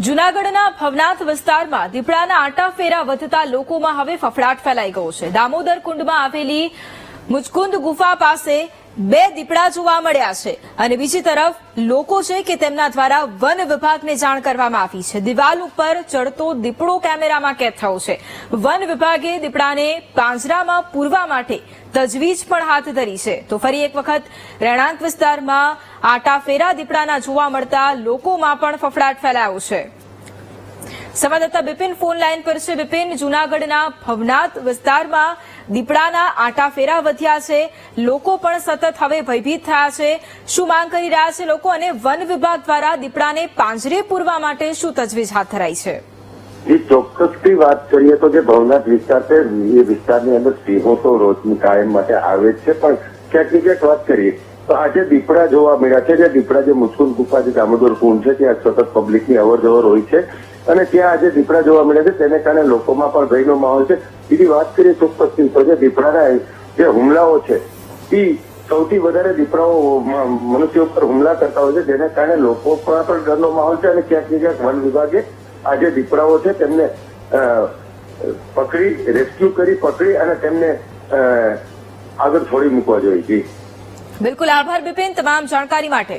જૂનાગઢના ભવનાથ વિસ્તારમાં દીપડાના આંટાફેરા વધતા લોકોમાં હવે ફફડાટ ફેલાઈ ગયો છે। દામોદર કુંડમાં આવેલી મુચકુંદ ગુફા પાસે 2 દીપડા જોવા મળ્યા છે અને બીજી તરફ લોકો છે કે તેમના દ્વારા વન વિભાગને જાણ કરવામાં આવી છે। દિવાલ ઉપર ચડતો દીપડો કેમેરામાં કેદ થયો છે। વન વિભાગે દીપડાને પાંજરામાં પૂરવા માટે તજવીજ પણ હાથ ધરી છે। તો ફરી એક વખત રહેણાંક વિસ્તારમાં આંટાફેરા દીપડાના જોવા મળતા લોકોમાં પણ ફફડાટ ફેલાયો છે। સંવાદદાતા બિપિન ફોન લાઈન પર છે। બિપિન, જૂનાગઢના ભવનાથ વિસ્તારમાં દીપડાના આંટાફેરા વધ્યા છે, લોકો પણ સતત હવે ભયભીત થયા છે। શું માંગ કરી રહ્યા છે લોકો અને વન વિભાગ દ્વારા દીપડાને પાંજરે પૂરવા માટે શું તજવીજ હાથ ધરાઈ છે? ચોક્કસથી વાત કરીએ તો જે ભવનાથ વિસ્તાર છે એ વિસ્તારની અંદર સિંહો તો રોજની કાયમ માટે આવે જ છે, પણ ક્યાંક ને ક્યાંક વાત કરીએ તો આજે દીપડા જોવા મળ્યા છે। જે દીપડા જે મુચકુંદ ગુફા જે દામોદર કુંડ છે ત્યાં સતત પબ્લિકની અવર જવર હોય છે અને ત્યાં આજે દીપડા જોવા મળ્યા છે, તેને કારણે લોકોમાં પણ ભયનો માહોલ છે। બીજી વાત કરીએ ચોક્કસથી તો જે દીપડાના જે હુમલાઓ છે એ સૌથી વધારે દીપડાઓ મનુષ્યો પર હુમલા કરતા હોય છે, જેને કારણે લોકોમાં પણ ડરનો માહોલ છે અને ક્યાંક ને ક્યાંક વન વિભાગે આજે દીપડાઓ છે તેમને રેસ્ક્યુ પકડી અને તેમને આગળ છોડી મૂકવા જોઈએ। બિલકુલ, આભાર બિપિન તમામ જાણકારી માટે।